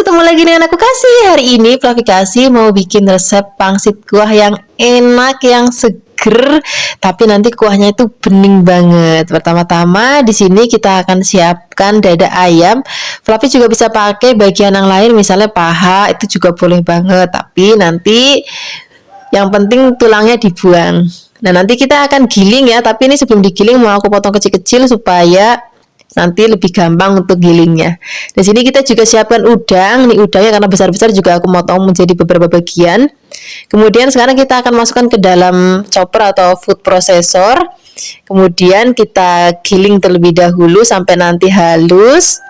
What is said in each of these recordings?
ketemu lagi dengan aku Kasih. Hari ini Fluffy Kasih mau bikin resep pangsit kuah yang enak, yang seger, tapi nanti kuahnya itu bening banget. Pertama-tama di sini kita akan siapkan dada ayam. Fluffy juga bisa pakai bagian yang lain, misalnya paha, itu juga boleh banget. Tapi nanti yang penting tulangnya dibuang. Nah, nanti kita akan giling ya, tapi ini sebelum digiling mau aku potong kecil-kecil supaya nanti lebih gampang untuk gilingnya. Di sini kita juga siapkan udang. Nih udangnya karena besar-besar juga aku potong menjadi beberapa bagian. Kemudian sekarang kita akan masukkan ke dalam chopper atau food processor. Kemudian kita giling terlebih dahulu sampai nanti halus.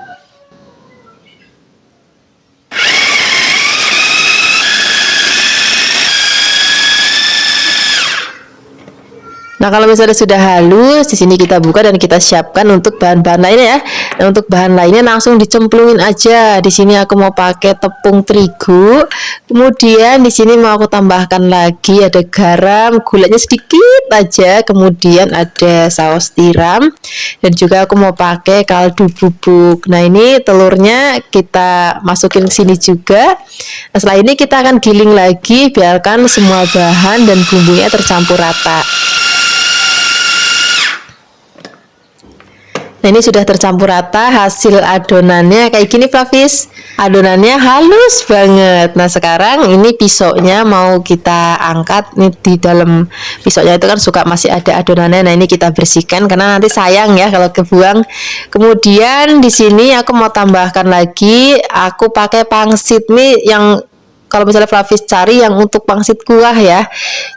Nah, kalau misalnya sudah halus, di sini kita buka dan kita siapkan untuk bahan-bahan lainnya ya. Nah, untuk bahan lainnya langsung dicemplungin aja. Di sini aku mau pakai tepung terigu. Kemudian di sini mau aku tambahkan lagi ada garam, gulanya sedikit aja. Kemudian ada saus tiram dan juga aku mau pakai kaldu bubuk. Nah, ini telurnya kita masukin ke sini juga. Nah, setelah ini kita akan giling lagi, biarkan semua bahan dan bumbunya tercampur rata. Nah, ini sudah tercampur rata, hasil adonannya kayak gini Fluffys. Adonannya halus banget. Nah, sekarang ini pisaunya mau kita angkat. Nih di dalam pisaunya itu kan suka masih ada adonannya. Nah, ini kita bersihkan karena nanti sayang ya kalau kebuang. Kemudian di sini aku mau tambahkan lagi, aku pakai pangsit nih yang kalau misalnya Fluffys cari yang untuk pangsit kuah ya.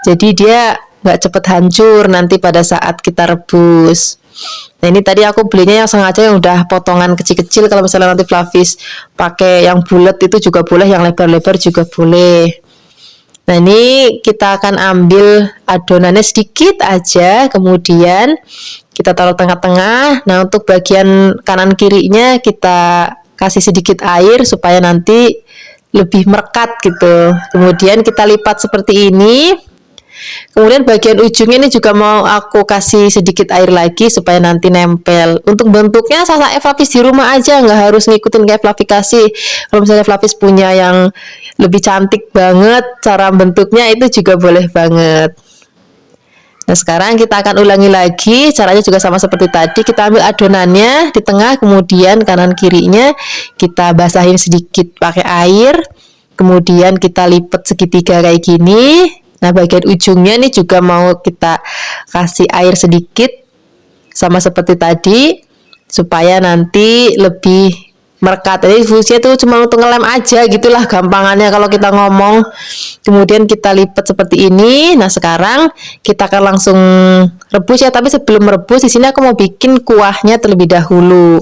Jadi dia nggak cepet hancur nanti pada saat kita rebus. Nah, ini tadi aku belinya yang sengaja yang udah potongan kecil-kecil. Kalau misalnya nanti Fluffys pakai yang bulat itu juga boleh, yang lebar-lebar juga boleh. Nah, ini kita akan ambil adonannya sedikit aja, kemudian kita taruh tengah-tengah. Nah, untuk bagian kanan kirinya kita kasih sedikit air supaya nanti lebih merekat gitu. Kemudian kita lipat seperti ini. Kemudian bagian ujungnya ini juga mau aku kasih sedikit air lagi supaya nanti nempel. Untuk bentuknya Sasa Fluffys di rumah aja, nggak harus ngikutin kayak Fluffy Kasih. Kalau misalnya Fluffys punya yang lebih cantik banget cara bentuknya, itu juga boleh banget. Nah, sekarang kita akan ulangi lagi, caranya juga sama seperti tadi. Kita ambil adonannya di tengah, kemudian kanan kirinya kita basahin sedikit pakai air. Kemudian kita lipat segitiga kayak gini. Nah, bagian ujungnya ini juga mau kita kasih air sedikit sama seperti tadi supaya nanti lebih merekat. Jadi fungsinya itu cuma untuk ngelem aja gitulah gampangannya kalau kita ngomong. Kemudian kita lipat seperti ini. Nah, sekarang kita akan langsung rebus ya, tapi sebelum merebus di sini aku mau bikin kuahnya terlebih dahulu.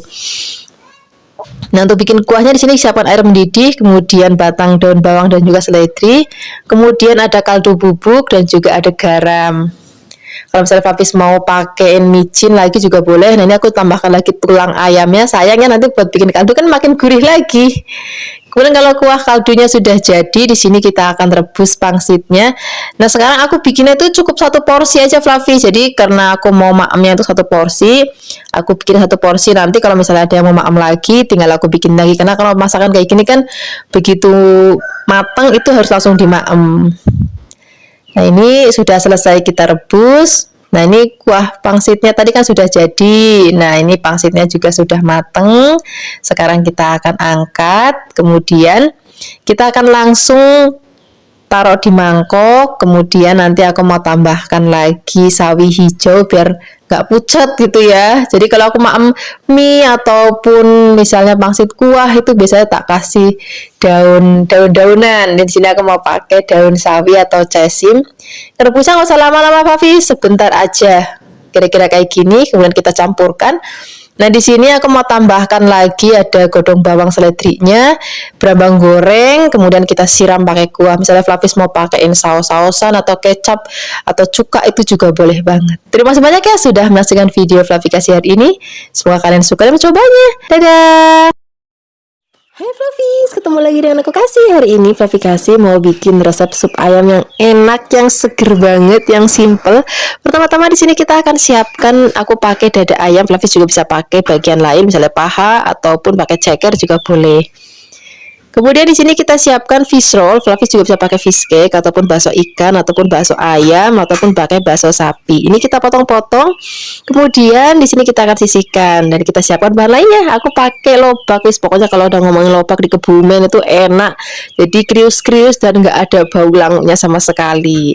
Nah, untuk bikin kuahnya di sini siapkan air mendidih, kemudian batang daun bawang dan juga seledri, kemudian ada kaldu bubuk dan juga ada garam. Kalau misalnya Fluffys mau pakein micin lagi juga boleh. Nah, ini aku tambahkan lagi tulang ayamnya. Sayangnya nanti buat bikin kaldu kan makin gurih lagi. Kemudian kalau kuah kaldunya sudah jadi, di sini kita akan rebus pangsitnya. Nah, sekarang aku bikinnya itu cukup satu porsi aja Fluffy. Jadi karena aku mau maamnya itu satu porsi, aku bikin satu porsi. Nanti kalau misalnya ada yang mau maam lagi, tinggal aku bikin lagi. Karena kalau masakan kayak gini kan begitu matang itu harus langsung dimaem. Nah, ini sudah selesai kita rebus. Nah, ini kuah pangsitnya tadi kan sudah jadi. Nah, ini pangsitnya juga sudah mateng. Sekarang kita akan angkat. Kemudian kita akan langsung taruh di mangkok. Kemudian nanti aku mau tambahkan lagi sawi hijau biar nggak pucat gitu ya. Jadi kalau aku maem mie ataupun misalnya pangsit kuah itu biasanya tak kasih daun-daunan. Di sini aku mau pakai daun sawi atau cesim. Rebusnya nggak usah lama-lama Fluffy, sebentar aja. Kira-kira kayak gini. Kemudian kita campurkan. Nah, di sini aku mau tambahkan lagi ada godong bawang seledrinya, brambang goreng, kemudian kita siram pakai kuah. Misalnya Fluffys mau pakein saus-sausan atau kecap atau cuka itu juga boleh banget. Terima kasih banyak ya sudah menyaksikan video Fluffy Kasih hari ini. Semoga kalian suka dan mencobanya. Dadah! Hai Fluffys, ketemu lagi dengan aku Kasih. Hari ini Fluffy Kasih mau bikin resep sup ayam yang enak, yang seger banget, yang simple. Pertama-tama di sini kita akan siapkan, aku pakai dada ayam. Fluffys juga bisa pakai bagian lain, misalnya paha ataupun pakai ceker juga boleh. Kemudian di sini kita siapkan fish roll. Flavis juga bisa pakai fish cake ataupun bakso ikan ataupun bakso ayam ataupun pakai bakso sapi. Ini kita potong-potong. Kemudian di sini kita akan sisihkan dan kita siapkan bahan lainnya. Aku pakai lobak, wis pokoknya kalau udah ngomongin lobak di Kebumen itu enak. Jadi krius-krius dan nggak ada bau langnya sama sekali.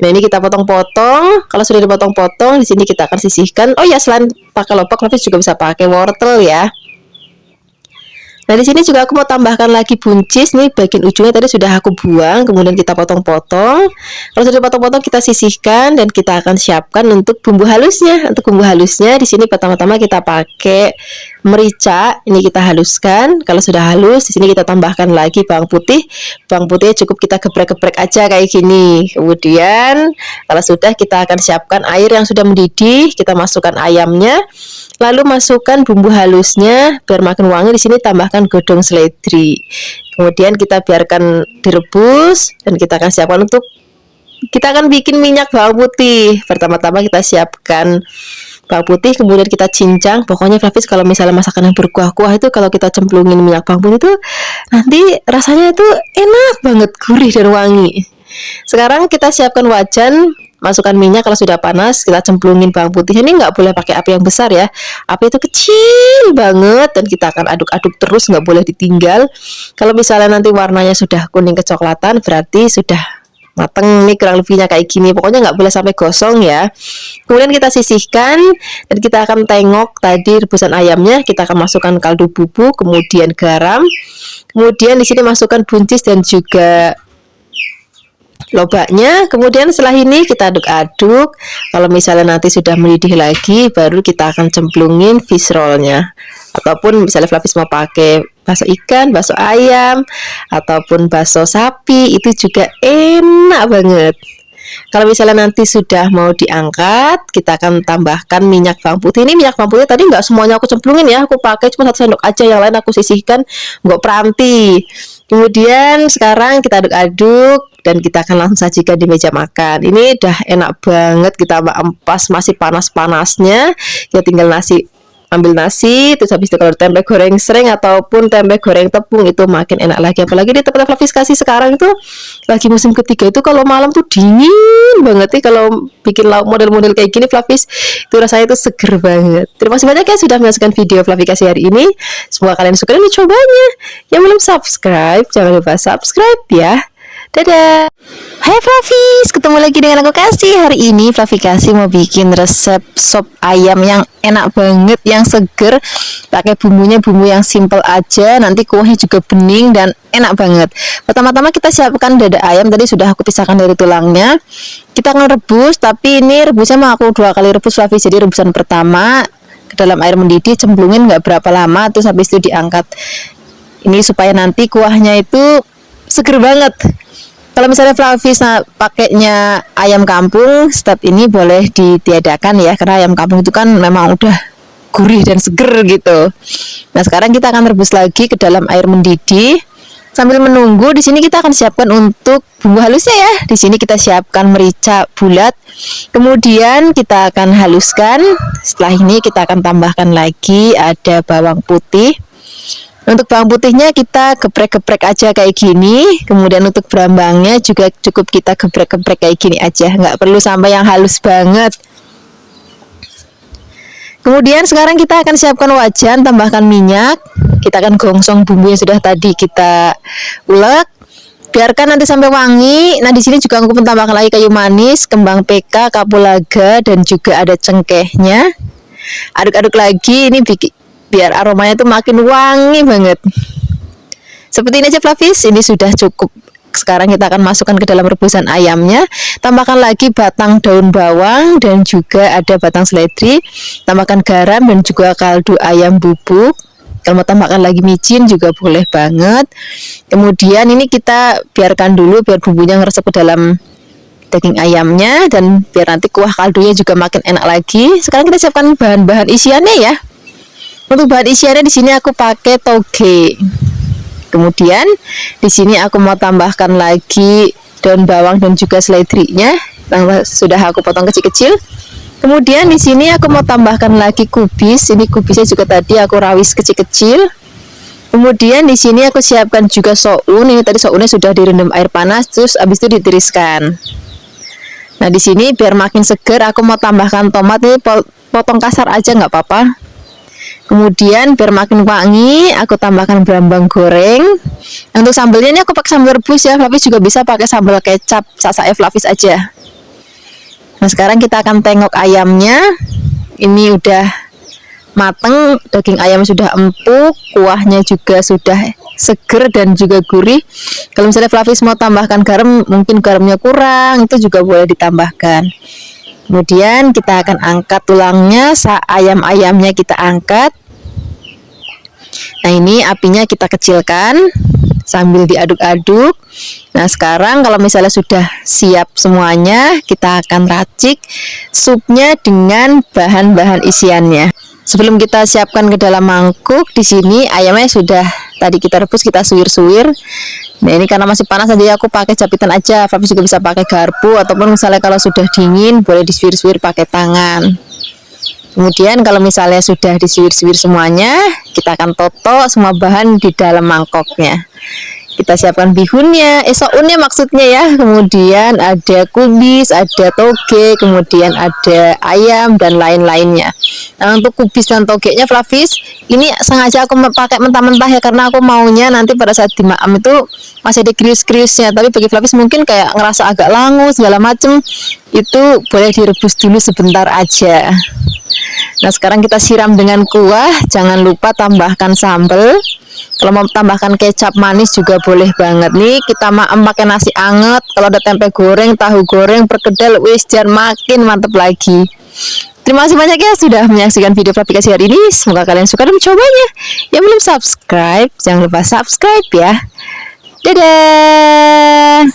Nah, ini kita potong-potong. Kalau sudah dipotong-potong, di sini kita akan sisihkan. Oh ya, selain pakai lobak, Flavis juga bisa pakai wortel ya. Nah, di sini juga aku mau tambahkan lagi buncis nih, bagian ujungnya tadi sudah aku buang, kemudian kita potong-potong. Kalau sudah potong-potong kita sisihkan dan kita akan siapkan untuk bumbu halusnya. Untuk bumbu halusnya di sini pertama-tama kita pakai merica, ini kita haluskan. Kalau sudah halus, di sini kita tambahkan lagi bawang putih. Bawang putihnya cukup kita geprek-geprek aja kayak gini. Kemudian kalau sudah kita akan siapkan air yang sudah mendidih, kita masukkan ayamnya. Lalu masukkan bumbu halusnya biar makin wangi. Di sini tambahkan godong seledri. Kemudian kita biarkan direbus dan kita akan siapkan untuk kita akan bikin minyak bawang putih. Pertama-tama kita siapkan bawang putih, kemudian kita cincang. Pokoknya Flavis kalau misalnya masakan yang berkuah-kuah itu kalau kita cemplungin minyak bawang putih itu nanti rasanya itu enak banget, gurih dan wangi. Sekarang kita siapkan wajan. Masukkan minyak, kalau sudah panas kita cemplungin bawang putih. Ini nggak boleh pakai api yang besar ya, api itu kecil banget dan kita akan aduk-aduk terus, nggak boleh ditinggal. Kalau misalnya nanti warnanya sudah kuning kecoklatan berarti sudah mateng nih, kurang lebihnya kayak gini. Pokoknya nggak boleh sampai gosong ya. Kemudian kita sisihkan dan kita akan tengok tadi rebusan ayamnya. Kita akan masukkan kaldu bubuk, kemudian garam, kemudian di sini masukkan buncis dan juga lobaknya. Kemudian setelah ini kita aduk-aduk. Kalau misalnya nanti sudah mendidih lagi, baru kita akan cemplungin fish rollnya. Ataupun misalnya Flavis mau pakai bakso ikan, bakso ayam, ataupun bakso sapi, itu juga enak banget. Kalau misalnya nanti sudah mau diangkat, kita akan tambahkan minyak bawang putih. Ini minyak bawang putih tadi nggak semuanya aku cemplungin ya, aku pakai cuma 1 sendok aja, yang lain aku sisihkan nggak peranti. Kemudian sekarang kita aduk-aduk dan kita akan langsung sajikan di meja makan. Ini udah enak banget, kita ampas masih panas-panasnya. Kita tinggal ambil nasi, terus habis itu kalau tempe goreng sering ataupun tempe goreng tepung itu makin enak lagi. Apalagi di tempat Flavis kasih sekarang itu lagi musim ketiga itu kalau malam tuh dingin banget nih. Kalau bikin lauk model-model kayak gini Flavis itu rasanya itu seger banget. Terima kasih banyak ya sudah menyaksikan video Flavis kasih hari ini. Semoga kalian suka dan mencobanya. Yang belum subscribe jangan lupa subscribe ya. Dadah. Hai Flavis, ketemu lagi dengan aku Kasih. Hari ini Flavis Kasih mau bikin resep sop ayam yang enak banget, yang seger. Pakai bumbunya bumbu yang simple aja. Nanti kuahnya juga bening dan enak banget. Pertama-tama kita siapkan dada ayam. Tadi sudah aku pisahkan dari tulangnya. Kita akan rebus, tapi ini rebusnya mau aku 2 kali rebus Flavis. Jadi rebusan pertama ke dalam air mendidih, cemplungin nggak berapa lama, terus habis itu diangkat. Ini supaya nanti kuahnya itu seger banget. Kalau misalnya Flavis pakainya ayam kampung, step ini boleh ditiadakan ya, karena ayam kampung itu kan memang udah gurih dan seger gitu. Nah, sekarang kita akan rebus lagi ke dalam air mendidih. Sambil menunggu, di sini kita akan siapkan untuk bumbu halusnya ya. Di sini kita siapkan merica bulat. Kemudian kita akan haluskan. Setelah ini kita akan tambahkan lagi ada bawang putih. Untuk bawang putihnya kita geprek-geprek aja kayak gini. Kemudian untuk berambangnya juga cukup kita geprek-geprek kayak gini aja, nggak perlu sampai yang halus banget. Kemudian sekarang kita akan siapkan wajan, tambahkan minyak. Kita akan gongsong bumbu yang sudah tadi kita ulek. Biarkan nanti sampai wangi. Nah, di sini juga aku tambahkan lagi kayu manis, kembang PK, kapulaga dan juga ada cengkehnya. Aduk-aduk lagi, ini biar aromanya tuh makin wangi banget. Seperti ini aja Flavis, ini sudah cukup. Sekarang kita akan masukkan ke dalam rebusan ayamnya. Tambahkan lagi batang daun bawang dan juga ada batang seledri. Tambahkan garam dan juga kaldu ayam bubuk. Kalau mau tambahkan lagi micin juga boleh banget. Kemudian ini kita biarkan dulu biar bumbunya ngeresep ke dalam daging ayamnya dan biar nanti kuah kaldunya juga makin enak lagi. Sekarang kita siapkan bahan-bahan isiannya ya. Untuk bahan isiannya di sini aku pakai toge. Kemudian di sini aku mau tambahkan lagi daun bawang dan juga seledrinya yang sudah aku potong kecil-kecil. Kemudian di sini aku mau tambahkan lagi kubis. Ini kubisnya juga tadi aku rawis kecil-kecil. Kemudian di sini aku siapkan juga soun. Ini tadi sounnya sudah direndam air panas, terus habis itu ditiriskan. Nah di sini biar makin seger, aku mau tambahkan tomat. Ini potong kasar aja nggak apa-apa. Kemudian biar makin wangi, aku tambahkan brambang goreng. Untuk sambelnya ini aku pakai sambal rebus ya. Flavis juga bisa pakai sambal kecap, sasa Flavis aja. Nah sekarang kita akan tengok ayamnya. Ini udah mateng, daging ayam sudah empuk, kuahnya juga sudah seger dan juga gurih. Kalau misalnya Flavis mau tambahkan garam, mungkin garamnya kurang, itu juga boleh ditambahkan. Kemudian kita akan angkat tulangnya, ayam-ayamnya kita angkat. Nah ini apinya kita kecilkan sambil diaduk-aduk. Nah sekarang kalau misalnya sudah siap semuanya, kita akan racik supnya dengan bahan-bahan isiannya. Sebelum kita siapkan ke dalam mangkuk, di sini ayamnya sudah tadi kita rebus, kita suwir-suwir. Nah ini karena masih panas, tadi aku pakai japitan aja. Flavis juga bisa pakai garpu, ataupun misalnya kalau sudah dingin boleh disuwir-suwir pakai tangan. Kemudian kalau misalnya sudah disuwir-suwir semuanya, kita akan toto semua bahan di dalam mangkoknya. Kita siapkan bihunnya, sounnya maksudnya ya. Kemudian ada kubis, ada toge, kemudian ada ayam dan lain-lainnya. Nah untuk kubis dan togenya Flavis, ini sengaja aku pakai mentah-mentah ya, karena aku maunya nanti pada saat dimaam itu masih ada krius-kriusnya. Tapi bagi Flavis mungkin kayak ngerasa agak langu segala macem, itu boleh direbus dulu sebentar aja. Nah sekarang kita siram dengan kuah. Jangan lupa tambahkan sambal. Kalau mau tambahkan kecap manis juga boleh banget. Nih kita maem pakai nasi anget. Kalau ada tempe goreng, tahu goreng, perkedel, wis jan makin mantep lagi. Terima kasih banyak ya sudah menyaksikan video aplikasi hari ini. Semoga kalian suka dan mencobanya. Yang belum subscribe, jangan lupa subscribe ya. Dadah.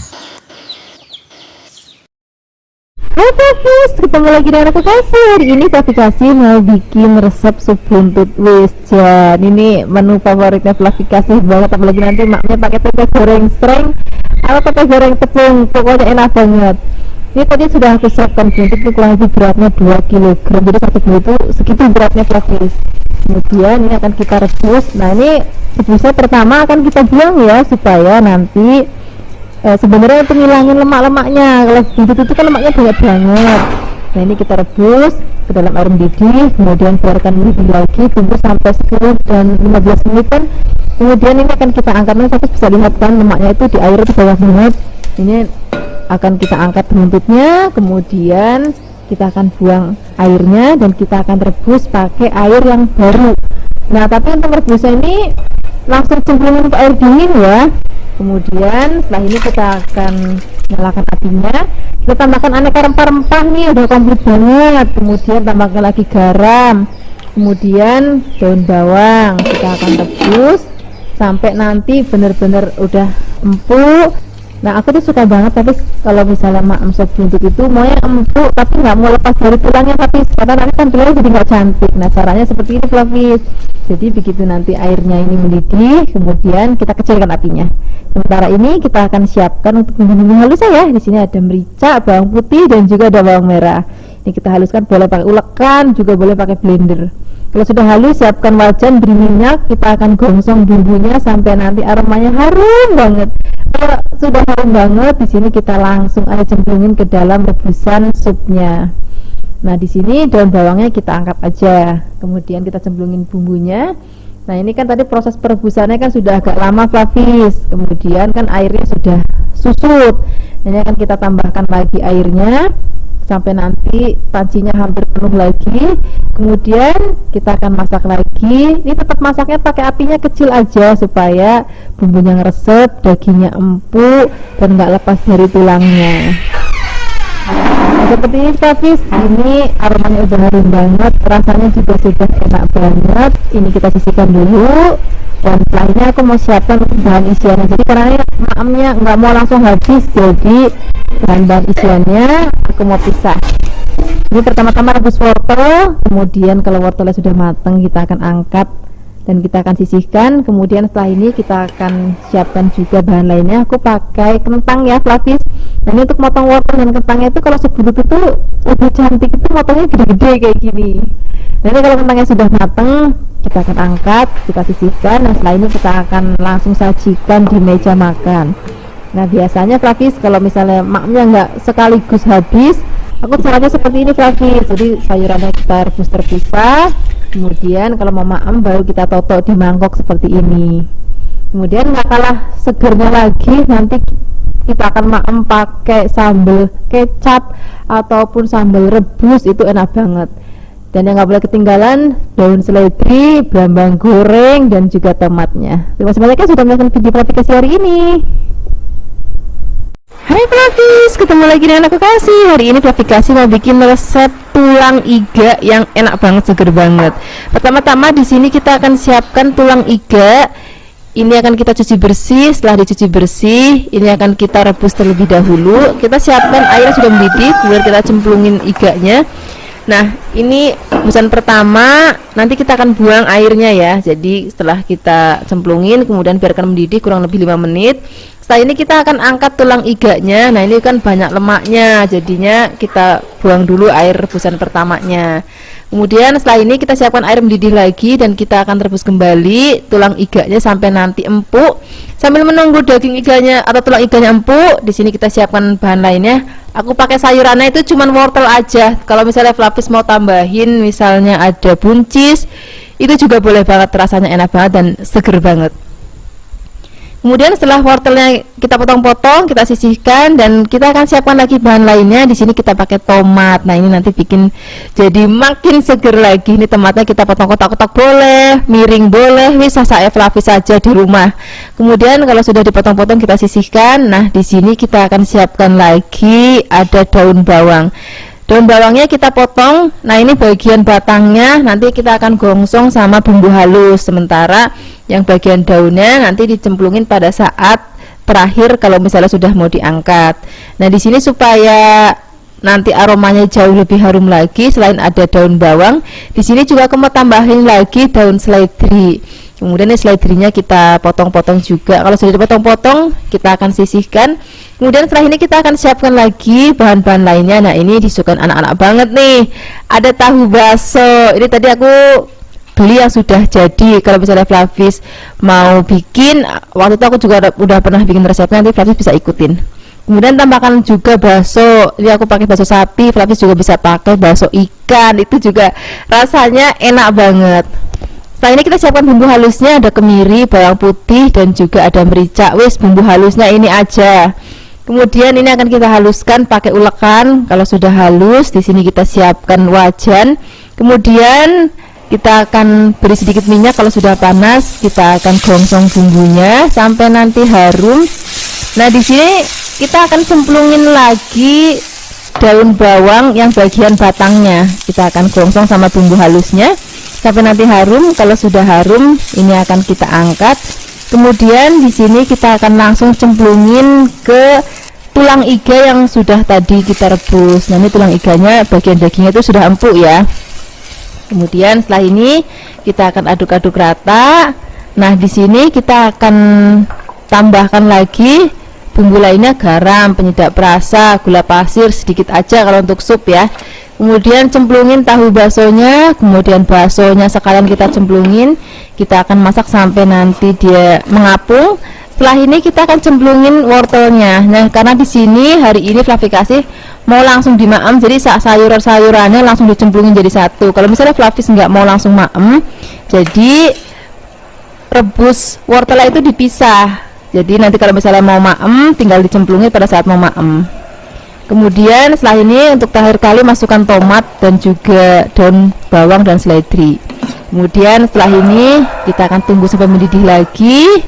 Hai Flavis, ketemu lagi dengan aku Kasih. Hari ini Flavikasi mau bikin resep sup buntut wisjan. Ini menu favoritnya Flavikasi banget, apalagi nanti maknya pakai tempe goreng sreng atau tempe goreng tepung, pokoknya enak banget. Ini tadi sudah aku siapkan buntut, itu kurang lebih beratnya 2 kg, jadi satu buntut itu segitu beratnya Flavis. Kemudian ini akan kita rebus. Nah ini rebusnya pertama akan kita buang ya, supaya nanti sebenarnya untuk ngilangin lemak-lemaknya. Kalau buntut itu kan lemaknya banyak banget. Nah ini kita rebus ke dalam air mendidih, kemudian biarkan mendidih lagi, tunggu sampai 10 dan 15 menitan. Kemudian ini akan kita angkat. Nanti kita bisa lihat kan lemaknya itu di air itu banyak banget. Ini akan kita angkat buntutnya, kemudian kita akan buang airnya dan kita akan rebus pakai air yang baru. Nah tapi untuk rebusnya ini langsung cemplungin ke air dingin ya. Kemudian setelah ini kita akan nyalakan apinya, kita tambahkan aneka rempah-rempah nih, udah komplit banget. Kemudian tambahkan lagi garam, kemudian daun bawang. Kita akan rebus sampai nanti bener-bener udah empuk. Nah aku tuh suka banget, tapi kalau misalnya maem sop buntut itu mau yang empuk tapi nggak mau lepas dari tulangnya, tapi karena nanti kan tulangnya jadi nggak cantik. Nah caranya seperti ini Flavis. Jadi begitu nanti airnya ini mendidih, kemudian kita kecilkan apinya. Sementara ini kita akan siapkan untuk bumbu halus ya. Di sini ada merica, bawang putih dan juga ada bawang merah. Ini kita haluskan, boleh pakai ulekan, juga boleh pakai blender. Kalau sudah halus, siapkan wajan, beri minyak. Kita akan gongsong bumbunya sampai nanti aromanya harum banget. Kalau sudah harum banget, di sini kita langsung aja cemplungin ke dalam rebusan supnya. Nah di sini daun bawangnya kita angkat aja, kemudian kita cemplungin bumbunya. Nah ini kan tadi proses perebusannya kan sudah agak lama Flavis, kemudian kan airnya sudah susut. Ini akan kita tambahkan lagi airnya sampai nanti pancinya hampir penuh lagi. Kemudian kita akan masak lagi. Ini tetap masaknya pakai apinya kecil aja supaya bumbunya ngeresep, dagingnya empuk dan nggak lepas dari tulangnya. Nah, seperti ini Flavis, ini aromanya udah harum banget, rasanya juga sudah enak banget. Ini kita sisihkan dulu, dan setelah ini aku mau siapkan bahan isiannya. Jadi karena maemnya nggak mau langsung habis, jadi bahan-bahan isiannya aku mau pisah. Ini pertama-tama rebus wortel, kemudian kalau wortelnya sudah matang kita akan angkat dan kita akan sisihkan. Kemudian setelah ini kita akan siapkan juga bahan lainnya. Aku pakai kentang ya Flavis. Nah, ini untuk motong wortel dan kentangnya itu kalau sebelum itu lebih cantik, itu motongnya gede-gede kayak gini. Nanti kalau kentangnya sudah mateng, kita akan angkat, kita sisihkan. Nah, setelah ini kita akan langsung sajikan di meja makan. Nah, biasanya Flavis kalau misalnya maknya nggak sekaligus habis, aku caranya seperti ini Flavis. Jadi sayurannya kita rebus terpisah, kemudian kalau mau maem baru kita totok di mangkok seperti ini. Kemudian nggak kalah segernya lagi, nanti kita akan maem pakai sambal kecap ataupun sambal rebus, itu enak banget. Dan yang nggak boleh ketinggalan daun seledri, brambang goreng, dan juga tomatnya. Terima kasih banyak ya sudah menonton video Flavikasi hari ini. Hai Flavis, ketemu lagi dengan aku Kasih. Hari ini Flavikasi mau bikin resep tulang iga yang enak banget, seger banget. Pertama-tama di sini kita akan siapkan tulang iga. Ini akan kita cuci bersih. Setelah dicuci bersih, ini akan kita rebus terlebih dahulu. Kita siapkan air sudah mendidih, kemudian kita cemplungin iganya. Nah, ini rebusan pertama, nanti kita akan buang airnya ya. Jadi setelah kita cemplungin, kemudian biarkan mendidih kurang lebih 5 menit. Setelah ini kita akan angkat tulang iganya. Nah, ini kan banyak lemaknya, jadinya kita buang dulu air rebusan pertamanya. Kemudian setelah ini kita siapkan air mendidih lagi dan kita akan rebus kembali tulang iganya sampai nanti empuk. Sambil menunggu daging iganya atau tulang iganya empuk, di sini kita siapkan bahan lainnya. Aku pakai sayurannya itu cuman wortel aja. Kalau misalnya Flavis mau tambahin misalnya ada buncis, itu juga boleh banget, rasanya enak banget dan seger banget. Kemudian setelah wortelnya kita potong-potong, kita sisihkan dan kita akan siapkan lagi bahan lainnya. Di sini kita pakai tomat. Nah, ini nanti bikin jadi makin seger lagi. Ini tomatnya kita potong kotak-kotak boleh, miring boleh, wis saya Flavis saja di rumah. Kemudian kalau sudah dipotong-potong kita sisihkan. Nah, di sini kita akan siapkan lagi ada daun bawang. Daun bawangnya kita potong. Nah, ini bagian batangnya nanti kita akan gongsong sama bumbu halus. Sementara yang bagian daunnya nanti dicemplungin pada saat terakhir kalau misalnya sudah mau diangkat. Nah, di sini supaya nanti aromanya jauh lebih harum lagi, selain ada daun bawang, di sini juga aku mau tambahin lagi daun seledri. Kemudian seledrinya kita potong-potong juga. Kalau sudah dipotong-potong, kita akan sisihkan. Kemudian setelah ini kita akan siapkan lagi bahan-bahan lainnya. Nah, ini disukai anak-anak banget nih. Ada tahu baso. Ini tadi aku beli yang sudah jadi. Kalau misalnya Flavis mau bikin, waktu itu aku juga udah pernah bikin resepnya, nanti Flavis bisa ikutin. Kemudian tambahkan juga bakso. Ini aku pakai bakso sapi, Flavis juga bisa pakai bakso ikan. Itu juga rasanya enak banget. Setelah ini kita siapkan bumbu halusnya, ada kemiri, bawang putih, dan juga ada merica. Wis, bumbu halusnya ini aja. Kemudian ini akan kita haluskan pakai ulekan. Kalau sudah halus, di sini kita siapkan wajan. Kemudian kita akan beri sedikit minyak. Kalau sudah panas, kita akan gongsong bumbunya sampai nanti harum. Nah, di sini kita akan cemplungin lagi daun bawang yang bagian batangnya. Kita akan gongsong sama bumbu halusnya sampai nanti harum. Kalau sudah harum, ini akan kita angkat. Kemudian di sini kita akan langsung cemplungin ke tulang iga yang sudah tadi kita rebus. Nah, ini tulang iganya, bagian dagingnya itu sudah empuk ya. Kemudian setelah ini kita akan aduk-aduk rata. Nah, di sini kita akan tambahkan lagi bumbu lainnya, garam, penyedap rasa, gula pasir sedikit aja kalau untuk sup ya. Kemudian cemplungin tahu baksonya, kemudian baksonya sekalian kita cemplungin. Kita akan masak sampai nanti dia mengapung. Setelah ini kita akan cemplungin wortelnya. Nah, karena di sini hari ini Flavikasi mau langsung dimaem, jadi sayuran-sayurannya langsung dicemplungin jadi satu. Kalau misalnya Flavis nggak mau langsung maem, jadi rebus wortelnya itu dipisah. Jadi nanti kalau misalnya mau maem, tinggal dicemplungin pada saat mau maem. Kemudian setelah ini untuk terakhir kali masukkan tomat dan juga daun bawang dan seledri. Kemudian setelah ini kita akan tunggu sampai mendidih lagi.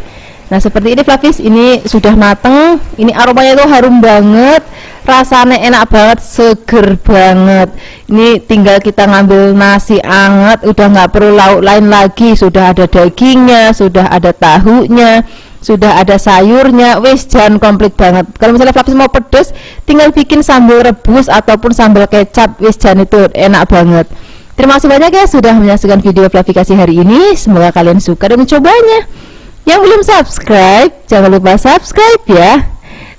Nah, seperti ini Flavis, ini sudah mateng. Ini aromanya itu harum banget, rasanya enak banget, seger banget. Ini tinggal kita ngambil nasi anget, udah nggak perlu lauk lain lagi. Sudah ada dagingnya, sudah ada tahunya, sudah ada sayurnya. Wis, jan komplit banget. Kalau misalnya Flavis mau pedes, tinggal bikin sambal rebus ataupun sambal kecap. Wis, jan itu enak banget. Terima kasih banyak ya sudah menyaksikan video Flavikasi hari ini. Semoga kalian suka dan mencobanya. Yang belum subscribe, jangan lupa subscribe ya.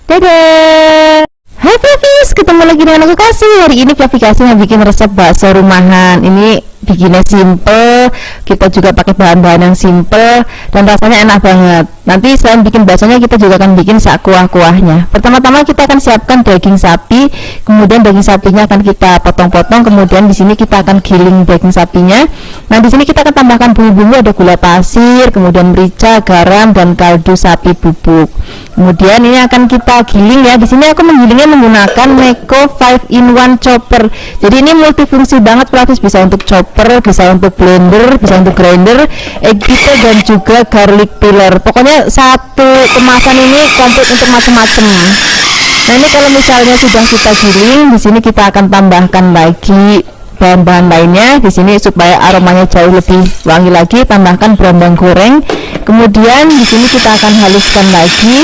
Dadah. Hai Flavis, ketemu lagi dengan aku Kasih. Hari ini Flavi Kasih yang bikin resep bakso rumahan. Ini bikinnya simple, kita juga pakai bahan-bahan yang simple dan rasanya enak banget. Nanti selain bikin baksonya, kita juga akan bikin sak kuah-kuahnya. Pertama-tama kita akan siapkan daging sapi, kemudian daging sapinya akan kita potong-potong, kemudian di sini kita akan giling daging sapinya. Nah, di sini kita akan tambahkan bumbu-bumbu, ada gula pasir, kemudian merica, garam, dan kaldu sapi bubuk. Kemudian ini akan kita giling ya. Di sini aku menggilingnya menggunakan Meko 5-in-1 chopper. Jadi ini multifungsi banget, Flavis, bisa untuk chopper, bisa untuk blender, bisa untuk grinder, egg beater, dan juga garlic peeler. Pokoknya satu kemasan ini komplit untuk macam-macam. Nah, ini kalau misalnya sudah kita giling, di sini kita akan tambahkan lagi bahan-bahan lainnya di sini supaya aromanya jauh lebih wangi lagi. Tambahkan brambang goreng. Kemudian di sini kita akan haluskan lagi.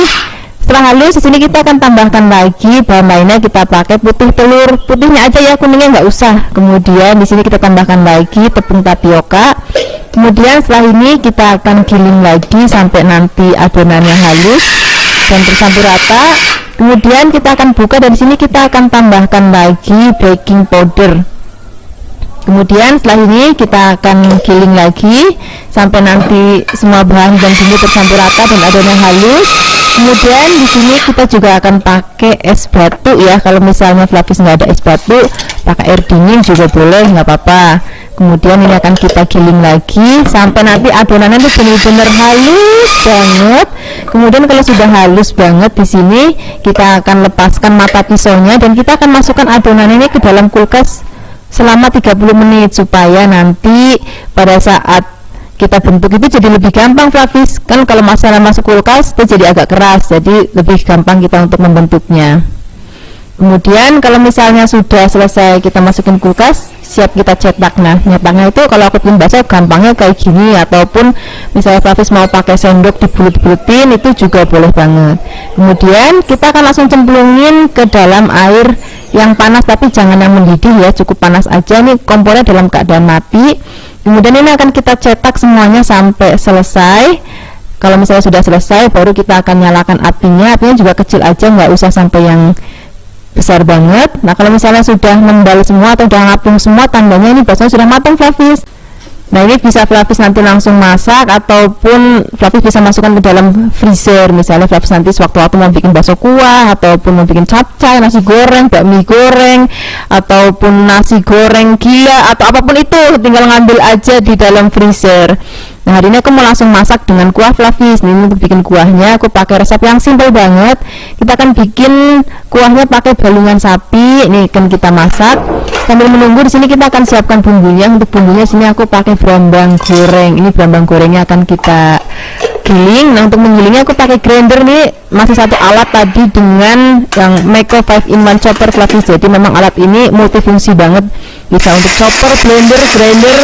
Setelah halus, di sini kita akan tambahkan lagi bahan lainnya. Kita pakai putih telur, putihnya aja ya, kuningnya nggak usah. Kemudian di sini kita tambahkan lagi tepung tapioka. Kemudian setelah ini kita akan giling lagi sampai nanti adonannya halus dan tercampur rata. Kemudian kita akan buka dan di sini kita akan tambahkan lagi baking powder. Kemudian setelah ini kita akan giling lagi sampai nanti semua bahan dan bumbu tercampur rata dan adonan halus. Kemudian di sini kita juga akan pakai es batu ya. Kalau misalnya Flavis nggak ada es batu, pakai air dingin juga boleh, nggak apa-apa. Kemudian ini akan kita giling lagi sampai nanti adonannya itu benar-benar halus banget. Kemudian kalau sudah halus banget, di sini kita akan lepaskan mata pisaunya dan kita akan masukkan adonan ini ke dalam kulkas selama 30 menit supaya nanti pada saat kita bentuk itu jadi lebih gampang, Flavis. Kan kalau masalah masuk kulkas itu jadi agak keras, jadi lebih gampang kita untuk membentuknya. Kemudian kalau misalnya sudah selesai kita masukin kulkas, siap kita cetak. Nah, nyetaknya itu kalau aku bikin bakso gampangnya kayak gini, ataupun misalnya Flavis mau pakai sendok dibulut-bulutin itu juga boleh banget. Kemudian kita akan langsung cemplungin ke dalam air yang panas, tapi jangan yang mendidih ya, cukup panas aja. Nih kompornya dalam keadaan mati. Kemudian ini akan kita cetak semuanya sampai selesai. Kalau misalnya sudah selesai, baru kita akan nyalakan apinya. Apinya juga kecil aja, nggak usah sampai yang besar banget. Nah, kalau misalnya sudah membal semua atau udah ngapung semua, tandanya ini bakso sudah matang, Flavis. Nah, ini bisa Flavis nanti langsung masak, ataupun Flavis bisa masukkan ke dalam freezer. Misalnya Flavis nanti sewaktu-waktu mau bikin bakso kuah, ataupun mau bikin capcay, nasi goreng, bakmi goreng, ataupun nasi goreng gila, atau apapun itu, tinggal ngambil aja di dalam freezer. Nah, hari ini aku mau langsung masak dengan kuah, Flavis. Ini untuk bikin kuahnya aku pakai resep yang simple banget. Kita akan bikin kuahnya pakai balungan sapi. Ini akan kita masak. Sambil menunggu di sini kita akan siapkan bumbunya. Untuk bumbunya sini aku pakai brambang goreng. Ini brambang gorengnya akan kita giling. Nah, untuk menggilingnya aku pakai grinder nih. Masih satu alat tadi dengan yang Meko 5-in-1 chopper, Flavis. Jadi memang alat ini multifungsi banget. Bisa untuk chopper, blender, grinder,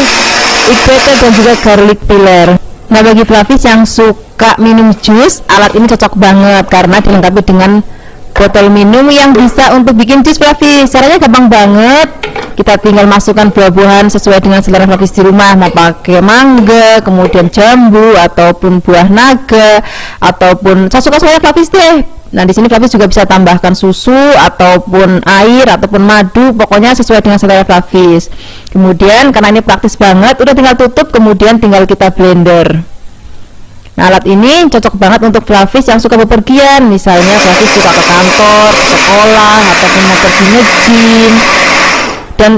egg beater, dan juga garlic peeler. Nah, bagi Flavis yang suka minum jus, alat ini cocok banget karena dilengkapi dengan botol minum yang bisa untuk bikin jus, Flavis. Caranya gampang banget. Kita tinggal masukkan buah-buahan sesuai dengan selera Flavis di rumah. Mau pakai mangga, kemudian jambu, ataupun buah naga, ataupun sesuka-suka Flavis deh. Nah, di sini Flavis juga bisa tambahkan susu ataupun air ataupun madu, pokoknya sesuai dengan selera Flavis. Kemudian karena ini praktis banget, udah tinggal tutup, kemudian tinggal kita blender. Nah, alat ini cocok banget untuk Flavis yang suka bepergian. Misalnya Flavis suka ke kantor, ke sekolah, ataupun mau pergi nge-gym. Dan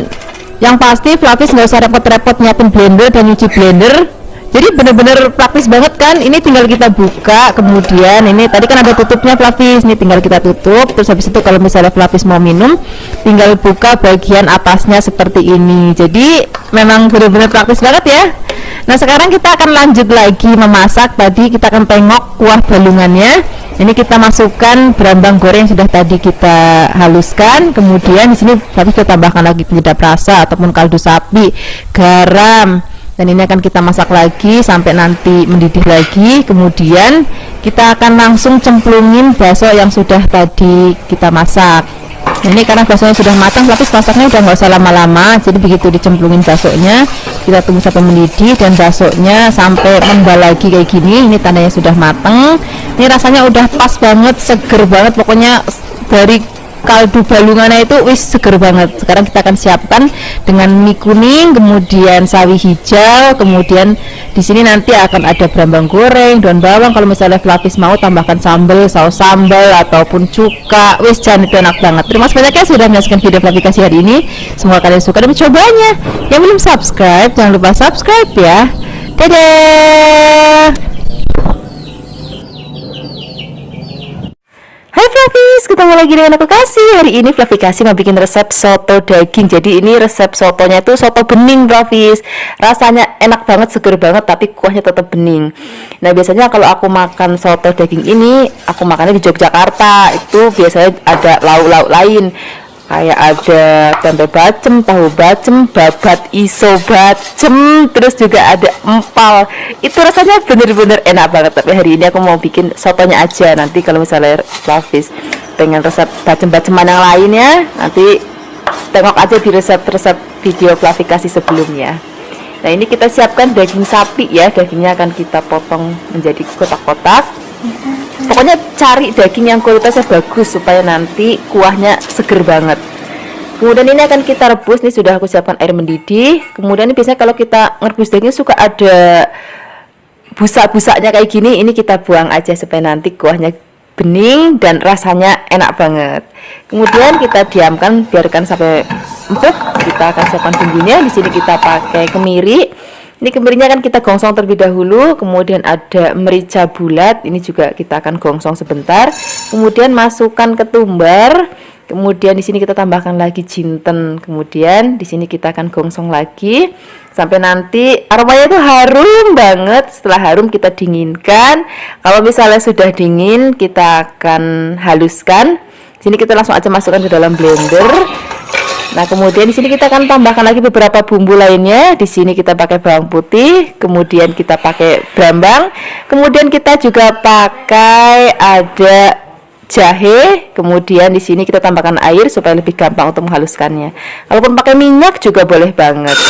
yang pasti Flavis nggak usah repot-repot nyiapin blender dan nyuci blender. Jadi bener-bener praktis banget kan. Ini tinggal kita buka, kemudian ini tadi kan ada tutupnya, Flavis. Ini tinggal kita tutup. Terus habis itu kalau misalnya Flavis mau minum, tinggal buka bagian atasnya seperti ini. Jadi memang bener-bener praktis banget ya. Nah, sekarang kita akan lanjut lagi memasak. Tadi kita akan tengok kuah balungannya. Ini kita masukkan brambang goreng yang sudah tadi kita haluskan. Kemudian di sini Flavis kita tambahkan lagi penyedap rasa ataupun kaldu sapi, garam. Dan ini akan kita masak lagi sampai nanti mendidih lagi. Kemudian kita akan langsung cemplungin bakso yang sudah tadi kita masak. Nah, ini karena baksonya sudah matang, tapi masaknya udah nggak usah lama-lama. Jadi begitu dicemplungin baksonya, kita tunggu sampai mendidih dan baksonya sampai membal lagi kayak gini. Ini tandanya sudah matang. Ini rasanya udah pas banget, seger banget. Pokoknya dari kaldu balungannya itu wis seger banget. Sekarang kita akan siapkan dengan mie kuning, kemudian sawi hijau, kemudian di sini nanti akan ada brambang goreng, daun bawang. Kalau misalnya Flavis mau tambahkan sambal, saus sambal ataupun cuka, wis jan itu enak banget. Terima kasih banyak ya sudah menyaksikan video Flavikasi hari ini. Semoga kalian suka dan mencobanya. Yang belum subscribe jangan lupa subscribe ya. Dadah. Hai Flavis, ketemu lagi dengan aku Kasih. Hari ini Flavikasi mau bikin resep soto daging. Jadi ini resep sotonya itu soto bening Flavis. Rasanya enak banget, seger banget, tapi kuahnya tetap bening. Nah biasanya kalau aku makan soto daging ini, aku makannya di Yogyakarta. Itu biasanya ada lauk-lauk lain, kayak ada tempe bacem, tahu bacem, babat iso bacem, terus juga ada empal. Itu rasanya bener-bener enak banget. Tapi hari ini aku mau bikin sotonya aja. Nanti kalau misalnya Flavis pengen resep bacem-baceman yang lainnya, nanti tengok aja di resep-resep video Flavikasi sebelumnya. Nah ini kita siapkan daging sapi ya. Dagingnya akan kita potong menjadi kotak-kotak. Pokoknya cari daging yang kualitasnya bagus supaya nanti kuahnya seger banget. Kemudian ini akan kita rebus. Nih sudah aku siapkan air mendidih. Kemudian ini biasanya kalau kita ngerebus daging suka ada busak-busaknya kayak gini. Ini kita buang aja supaya nanti kuahnya bening dan rasanya enak banget. Kemudian kita diamkan, biarkan sampai empuk. Kita akan siapkan bumbunya. Di sini kita pakai kemiri. Ini kemirinya akan kita gongsong terlebih dahulu, kemudian ada merica bulat, ini juga kita akan gongsong sebentar. Kemudian masukkan ketumbar, kemudian di sini kita tambahkan lagi jinten, kemudian di sini kita akan gongsong lagi sampai nanti aromanya itu harum banget. Setelah harum kita dinginkan. Kalau misalnya sudah dingin, kita akan haluskan. Di sini kita langsung aja masukkan ke dalam blender. Nah, kemudian di sini kita akan tambahkan lagi beberapa bumbu lainnya. Di sini kita pakai bawang putih, kemudian kita pakai brambang, kemudian kita juga pakai ada jahe, kemudian di sini kita tambahkan air supaya lebih gampang untuk menghaluskannya. Kalaupun pakai minyak juga boleh banget.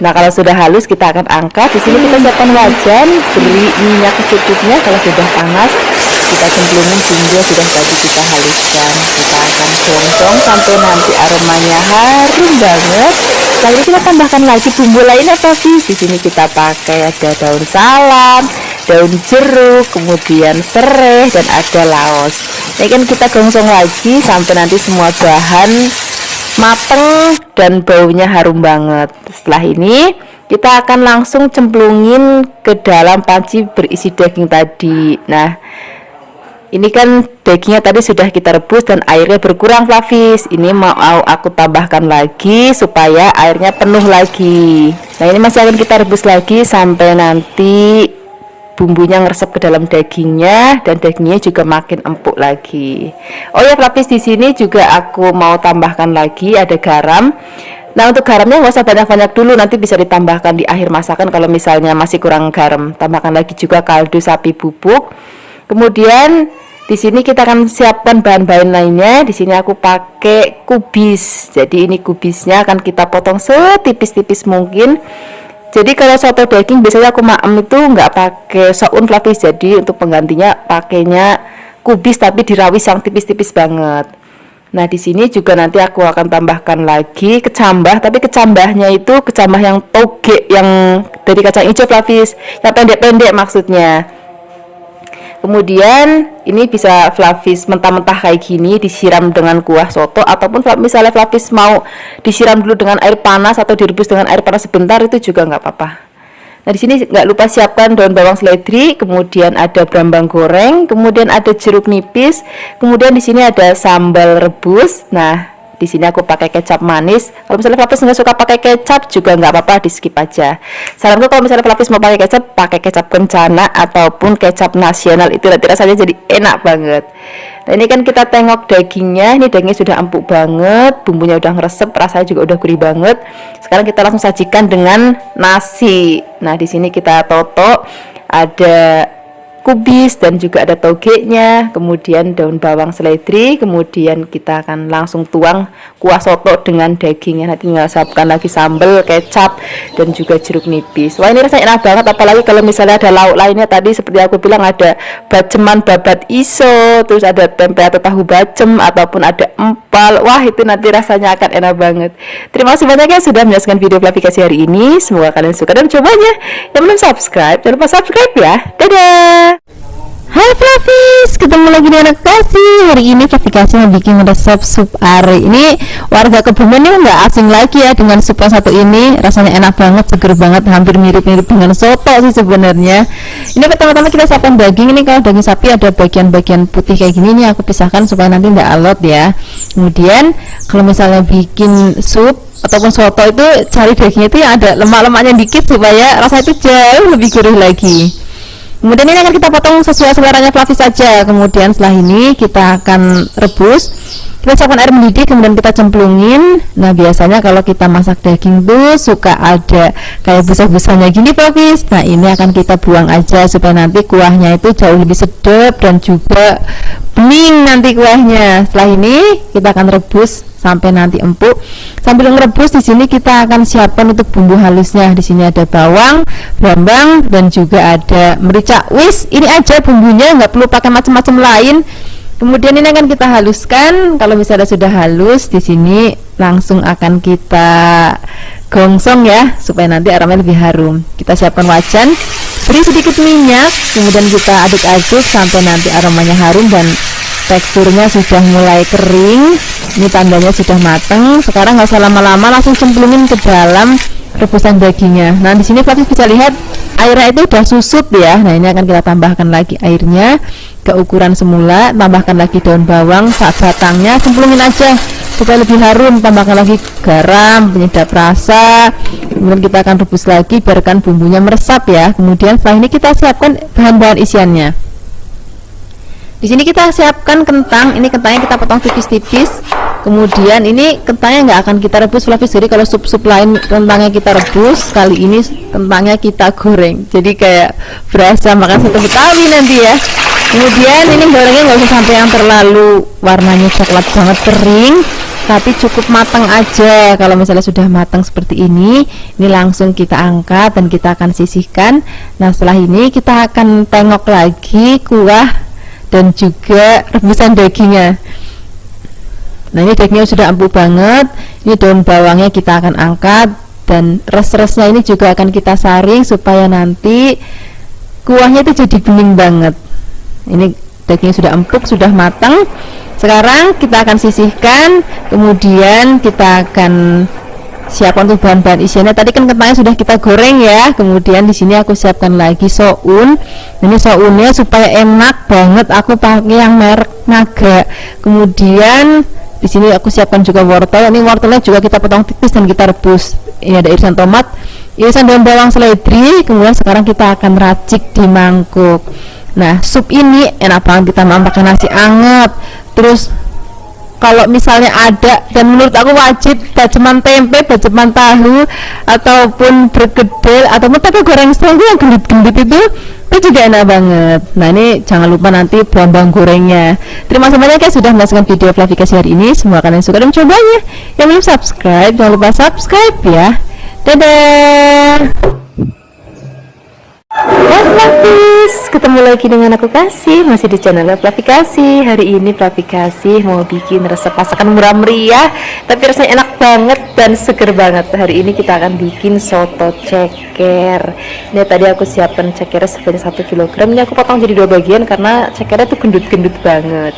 Nah, kalau sudah halus kita akan angkat. Di sini kita siapkan wajan, beri minyak secukupnya. Kalau sudah panas, kita cemplungin bumbu yang sudah tadi kita haluskan. Kita akan gongsong sampai nanti aromanya harum banget. Lalu kita tambahkan lagi bumbu lainnya Flavis. Di sini kita pakai ada daun salam, daun jeruk, kemudian serai dan ada laos. Ini kan kita gongsong lagi sampai nanti semua bahan mateng dan baunya harum banget. Setelah ini kita akan langsung cemplungin ke dalam panci berisi daging tadi. Nah ini kan dagingnya tadi sudah kita rebus dan airnya berkurang Flavis. Ini mau aku tambahkan lagi supaya airnya penuh lagi. Nah ini masih akan kita rebus lagi sampai nanti bumbunya ngeresep ke dalam dagingnya dan dagingnya juga makin empuk lagi. Oh ya Flavis, di sini juga aku mau tambahkan lagi ada garam. Nah untuk garamnya nggak usah banyak-banyak dulu, nanti bisa ditambahkan di akhir masakan kalau misalnya masih kurang garam. Tambahkan lagi juga kaldu sapi bubuk. Kemudian di sini kita akan siapkan bahan-bahan lainnya. Di sini aku pakai kubis. Jadi ini kubisnya akan kita potong setipis-tipis mungkin. Jadi kalau soto daging biasanya aku maem itu nggak pakai soun Flavis. Jadi untuk penggantinya pakainya kubis tapi dirawis yang tipis-tipis banget. Nah di sini juga nanti aku akan tambahkan lagi kecambah, tapi kecambahnya itu kecambah yang toge yang dari kacang hijau Flavis, yang pendek-pendek maksudnya. Kemudian ini bisa Flavis mentah-mentah kayak gini disiram dengan kuah soto, ataupun misalnya Flavis mau disiram dulu dengan air panas atau direbus dengan air panas sebentar, itu juga nggak apa-apa. Nah di sini nggak lupa siapkan daun bawang seledri, kemudian ada brambang goreng, kemudian ada jeruk nipis, kemudian di sini ada sambal rebus. Nah di sini aku pakai kecap manis. Kalau misalnya Flavis nggak suka pakai kecap juga nggak apa-apa, di skip aja. Saranku kalau misalnya Flavis mau pakai kecap kencana ataupun kecap nasional, itu nanti rasanya jadi enak banget. Nah ini kan kita tengok dagingnya, ini dagingnya sudah empuk banget, bumbunya udah ngeresep, rasanya juga udah gurih banget. Sekarang kita langsung sajikan dengan nasi. Nah di sini kita toto ada kubis dan juga ada togenya, kemudian daun bawang seledri, kemudian kita akan langsung tuang kuah soto dengan dagingnya. Nanti tinggal siapkan lagi sambal, kecap, dan juga jeruk nipis. Wah, ini rasanya enak banget, apalagi kalau misalnya ada lauk lainnya tadi seperti aku bilang ada baceman babat iso, terus ada tempe atau tahu bacem, ataupun ada empal. Wah, itu nanti rasanya akan enak banget. Terima kasih banyak ya sudah menyaksikan video aplikasi hari ini. Semoga kalian suka dan cobanya. Yang belum subscribe, jangan lupa subscribe ya. Dadah. Hai Flavis, ketemu lagi dengan aku Kasih. Hari ini Flavis Kasih mau bikin resep sup are. Ini warga Kebumen ini nggak asing lagi ya dengan sup yang satu ini. Rasanya enak banget, seger banget, hampir mirip-mirip dengan soto sih sebenarnya. Ini pertama-tama kita siapkan daging. Ini kalau daging sapi ada bagian-bagian putih kayak gini. Ini aku pisahkan supaya nanti nggak alot ya. Kemudian kalau misalnya bikin sup ataupun soto itu cari dagingnya itu yang ada lemak-lemaknya dikit supaya rasanya itu jauh lebih gurih lagi. Kemudian ini akan kita potong sesuai seleranya Flavis saja. Kemudian setelah ini kita akan rebus. Kita siapkan air mendidih, kemudian kita cemplungin. Nah, biasanya kalau kita masak daging tuh suka ada kayak busa-busanya gini Flavis. Nah, ini akan kita buang aja supaya nanti kuahnya itu jauh lebih sedap dan juga bening nanti kuahnya. Setelah ini kita akan rebus sampai nanti empuk. Sambil ngerebus di sini kita akan siapkan untuk bumbu halusnya. Di sini ada bawang, brambang, dan juga ada merica. Wis, ini aja bumbunya, nggak perlu pakai macam-macam lain. Kemudian ini akan kita haluskan. Kalau misalnya sudah halus, di sini langsung akan kita gongsong ya, supaya nanti aromanya lebih harum. Kita siapkan wajan, beri sedikit minyak, kemudian kita aduk-aduk sampai nanti aromanya harum dan teksturnya sudah mulai kering. Ini tandanya sudah matang. Sekarang nggak usah lama-lama, langsung cemplungin ke dalam rebusan dagingnya. Nah, di sini Flavis bisa lihat airnya itu udah susut ya. Nah, ini akan kita tambahkan lagi airnya ke ukuran semula, tambahkan lagi daun bawang saat batangnya, cemplungin aja supaya lebih harum. Tambahkan lagi garam, penyedap rasa. Kemudian kita akan rebus lagi, biarkan bumbunya meresap ya. Kemudian setelah ini kita siapkan bahan-bahan isiannya. Di sini kita siapkan kentang. Ini kentangnya kita potong tipis-tipis. Kemudian ini kentangnya nggak akan kita rebus Flavis. Jadi kalau sup-sup lain kentangnya kita rebus, kali ini kentangnya kita goreng. Jadi kayak berasa makan soto Betawi nanti ya. Kemudian ini gorengnya nggak usah sampai yang terlalu warnanya coklat banget kering, tapi cukup matang aja. Kalau misalnya sudah matang seperti ini langsung kita angkat dan kita akan sisihkan. Nah, setelah ini kita akan tengok lagi kuah dan juga rebusan dagingnya. Nah, ini dagingnya sudah empuk banget. Ini daun bawangnya kita akan angkat dan res-resnya ini juga akan kita saring supaya nanti kuahnya itu jadi bening banget. Ini dagingnya sudah empuk, sudah matang. Sekarang kita akan sisihkan, kemudian kita akan siapkan untuk bahan-bahan isiannya. Tadi kan kentangnya sudah kita goreng ya. Kemudian di sini aku siapkan lagi soun. Ini sounnya supaya enak banget. Aku pakai yang merek Naga. Kemudian di sini aku siapkan juga wortel. Ini wortelnya juga kita potong tipis dan kita rebus. Ini ada irisan tomat, irisan daun bawang seledri. Kemudian sekarang kita akan racik di mangkuk. Nah, sup ini enak banget kita makan pakai nasi anget. Terus kalau misalnya ada, dan menurut aku wajib, baceman tempe, baceman tahu, ataupun bergedel, ataupun pakai goreng setengah yang gendut-gendut itu juga enak banget. Nah, ini jangan lupa nanti bawang gorengnya. Terima kasih banyak ya sudah menyaksikan video Flavis hari ini. Semoga kalian suka dan mencobanya. Yang belum subscribe, jangan lupa subscribe ya. Dadah. Flavis, ketemu lagi dengan aku Kasih, masih di channel Flavis Kasih. Hari ini Flavis Kasih mau bikin resep masakan murah meriah tapi rasanya enak banget dan seger banget. Hari ini kita akan bikin soto ceker. Ini tadi aku siapkan cekernya sebanyak 1 kg. Ini aku potong jadi 2 bagian karena cekernya tuh gendut-gendut banget.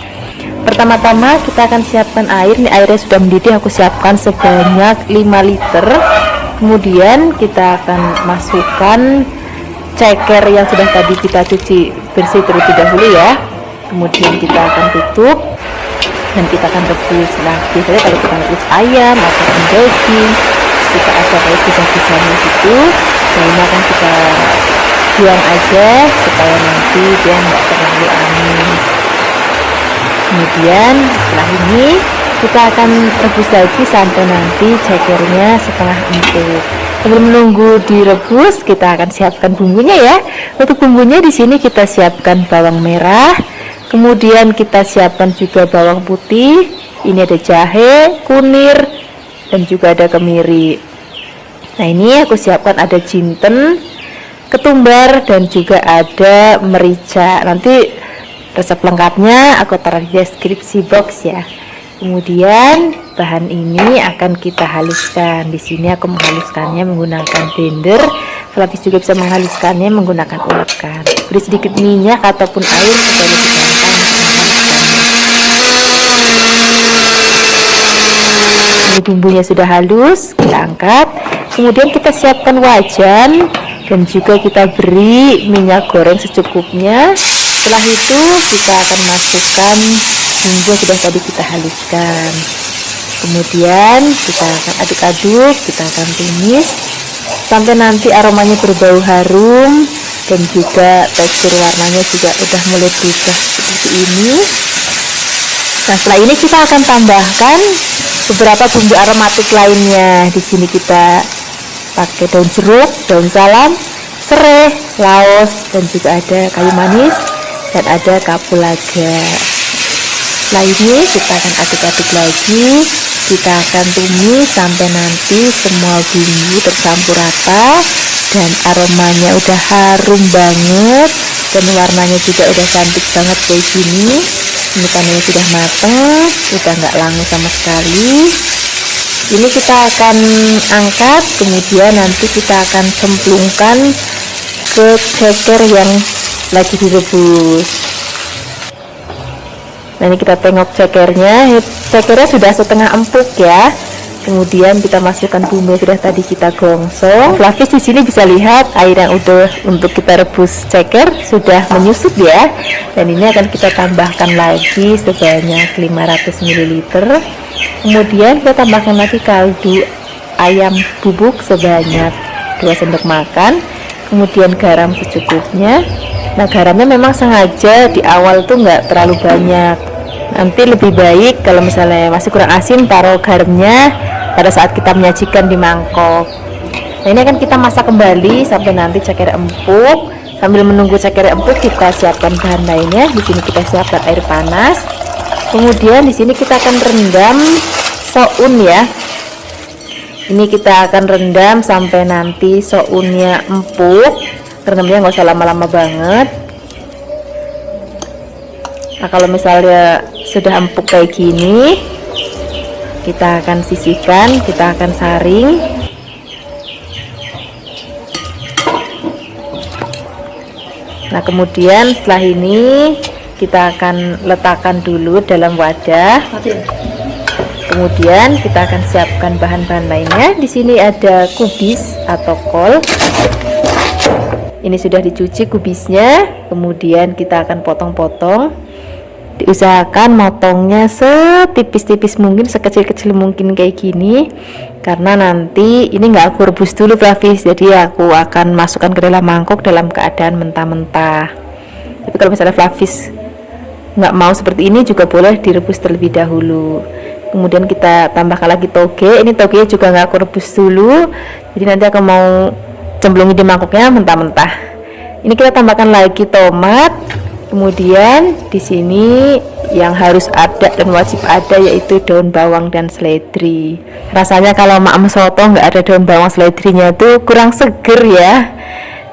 Pertama-tama kita akan siapkan air. Ini airnya sudah mendidih, aku siapkan sebanyak 5 liter. Kemudian kita akan masukkan ceker yang sudah tadi kita cuci bersih terlebih dahulu ya. Kemudian kita akan tutup dan kita akan rebus. Nah, biasanya kalau kita rebus ayam atau daging suka ada kayak pisah-pisahnya gitu. Nah, ini akan kita buang aja supaya nanti dia nggak terlalu amis. Kemudian setelah ini kita akan rebus lagi sampai nanti cekernya setengah empuk. Sambil menunggu direbus, kita akan siapkan bumbunya ya. Untuk bumbunya di sini kita siapkan bawang merah, kemudian kita siapkan juga bawang putih. Ini ada jahe, kunir, dan juga ada kemiri. Nah, ini aku siapkan ada jinten, ketumbar, dan juga ada merica. Nanti resep lengkapnya aku taruh di deskripsi box ya. Kemudian bahan ini akan kita haluskan. Di sini aku menghaluskannya menggunakan blender. Flavis juga bisa menghaluskannya menggunakan ulekan. Beri sedikit minyak ataupun air supaya lebih gampang menghaluskannya. Ini bumbunya sudah halus, kita angkat. Kemudian kita siapkan wajan dan juga kita beri minyak goreng secukupnya. Setelah itu kita akan masukkan bumbu yang sudah tadi kita haluskan. Kemudian kita akan aduk-aduk, kita akan tumis sampai nanti aromanya berbau harum dan juga tekstur warnanya juga udah mulai berubah seperti ini. Nah, setelah ini kita akan tambahkan beberapa bumbu aromatik lainnya. Di sini kita pakai daun jeruk, daun salam, serai, laos, dan juga ada kayu manis dan ada kapulaga. Setelah ini kita akan aduk-aduk lagi, kita akan tumis sampai nanti semua bumbu tercampur rata dan aromanya udah harum banget dan warnanya juga udah cantik banget kayak gini. Ini panennya sudah matang, udah nggak langu sama sekali. Ini kita akan angkat, kemudian nanti kita akan cemplungkan ke ceker yang lagi direbus. Nah, ini kita tengok cekernya sudah setengah empuk ya. Kemudian kita masukkan bumbu yang sudah tadi kita gongsong. Flavis di sini bisa lihat air yang udah untuk kita rebus ceker sudah menyusut ya. Dan ini akan kita tambahkan lagi sebanyak 500 ml. Kemudian kita tambahkan lagi kaldu ayam bubuk sebanyak 2 sendok makan. Kemudian garam secukupnya. Nah, garamnya memang sengaja di awal tuh nggak terlalu banyak. Nanti lebih baik kalau misalnya masih kurang asin, taruh garamnya pada saat kita menyajikan di mangkok. Nah, ini akan kita masak kembali sampai nanti ceker empuk. Sambil menunggu ceker empuk, kita siapkan bahan lainnya. Di sini kita siapkan air panas. Kemudian di sini kita akan rendam soun ya. Ini kita akan rendam sampai nanti sounnya empuk. Rendamnya nggak usah lama-lama banget. Nah, kalau misalnya sudah empuk kayak gini, kita akan sisihkan, kita akan saring. Nah, kemudian setelah ini kita akan letakkan dulu dalam wadah. Kemudian kita akan siapkan bahan-bahan lainnya. Di sini ada kubis atau kol. Ini sudah dicuci kubisnya. Kemudian kita akan potong-potong. Diusahakan motongnya setipis-tipis mungkin, sekecil-kecil mungkin kayak gini, karena nanti ini nggak aku rebus dulu Flavis, jadi aku akan masukkan ke dalam mangkok dalam keadaan mentah-mentah. Tapi kalau misalnya Flavis nggak mau seperti ini juga boleh direbus terlebih dahulu. Kemudian kita tambahkan lagi toge. Ini toge juga nggak aku rebus dulu, jadi nanti aku mau cemplungin di mangkoknya mentah-mentah. Ini kita tambahkan lagi tomat. Kemudian di sini yang harus ada dan wajib ada yaitu daun bawang dan seledri. Rasanya kalau mak soto nggak ada daun bawang seledrinya tuh kurang seger ya.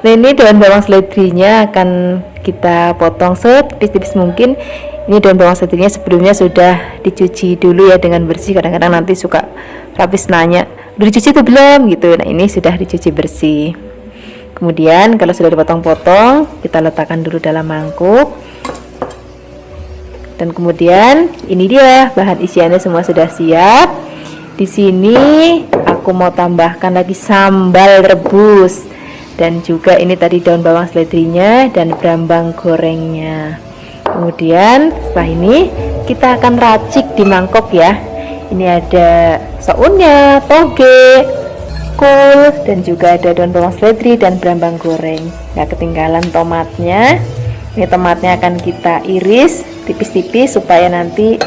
Nah, ini daun bawang seledrinya akan kita potong setipis-tipis mungkin. Ini daun bawang seledrinya sebelumnya sudah dicuci dulu ya dengan bersih. Kadang-kadang nanti suka Flavis nanya, udah dicuci tuh belum gitu. Nah, ini sudah dicuci bersih. Kemudian kalau sudah dipotong-potong, kita letakkan dulu dalam mangkuk. Dan kemudian ini dia bahan isiannya semua sudah siap. Di sini aku mau tambahkan lagi sambal rebus dan juga ini tadi daun bawang seledrinya dan brambang gorengnya. Kemudian setelah ini kita akan racik di mangkok ya. Ini ada sounnya, toge, kol, dan juga ada daun bawang seledri dan brambang goreng. Nggak ketinggalan tomatnya. Ini tomatnya akan kita iris tipis-tipis supaya nanti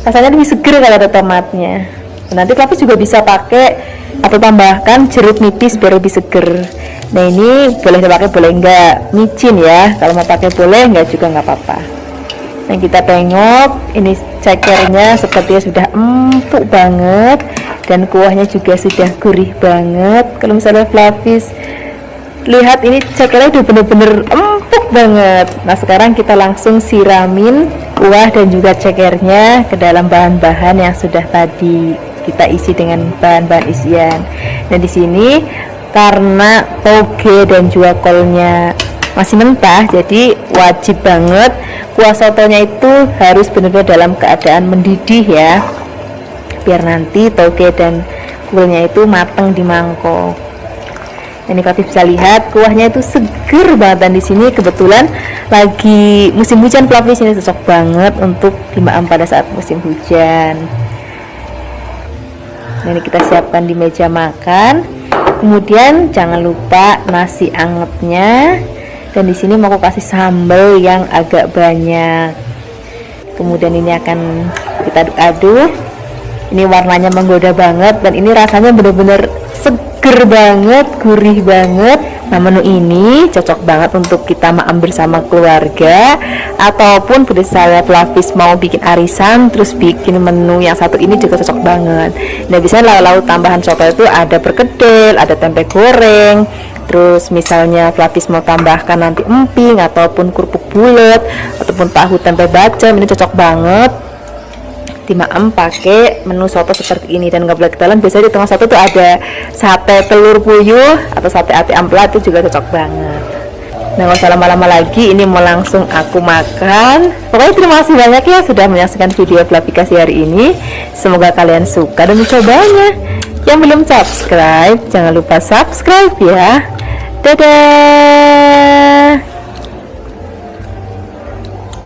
rasanya lebih seger kalau ada tomatnya. Nanti Flavis juga bisa pakai atau tambahkan jeruk nipis biar lebih seger. Nah ini boleh dipakai boleh enggak, micin ya, kalau mau pakai boleh, enggak juga nggak apa-apa. Nah kita tengok ini cekernya sepertinya sudah empuk banget dan kuahnya juga sudah gurih banget. Kalau misalnya Flavis lihat ini cekernya udah bener-bener empuk banget. Nah sekarang kita langsung siramin kuah dan juga cekernya ke dalam bahan-bahan yang sudah tadi kita isi dengan bahan-bahan isian. Dan di sini karena toge dan juga kolnya masih mentah, jadi wajib banget kuah sotonya itu harus benar-benar dalam keadaan mendidih ya, biar nanti toge dan kolnya itu matang di mangkok. Ini Flavis bisa lihat kuahnya itu seger banget, dan di sini kebetulan lagi musim hujan. Flavis ini cocok banget untuk dimakan pada saat musim hujan. Ini kita siapkan di meja makan. Kemudian jangan lupa nasi angetnya, dan di sini mau aku kasih sambal yang agak banyak. Kemudian ini akan kita aduk-aduk. Ini warnanya menggoda banget dan ini rasanya benar-benar seger banget, gurih banget. Nah menu ini cocok banget untuk kita makan bersama keluarga, ataupun misalnya Flavis mau bikin arisan terus bikin menu yang satu ini juga cocok banget. Nah biasanya lauk-lauk tambahan soto itu ada perkedel, ada tempe goreng, terus misalnya Flavis mau tambahkan nanti emping ataupun kerupuk bulat ataupun tahu tempe bacem, ini cocok banget dimakan pakai menu soto seperti ini. Dan nggak boleh ketinggalan, biasanya di tengah soto tuh ada sate telur puyuh atau sate ati ampela, itu juga cocok banget. Nah nggak usah lama-lama lagi, ini mau langsung aku makan. Pokoknya terima kasih banyak ya sudah menyaksikan video Flavikasi hari ini. Semoga kalian suka dan mencobanya. Yang belum subscribe, jangan lupa subscribe ya. Dadah.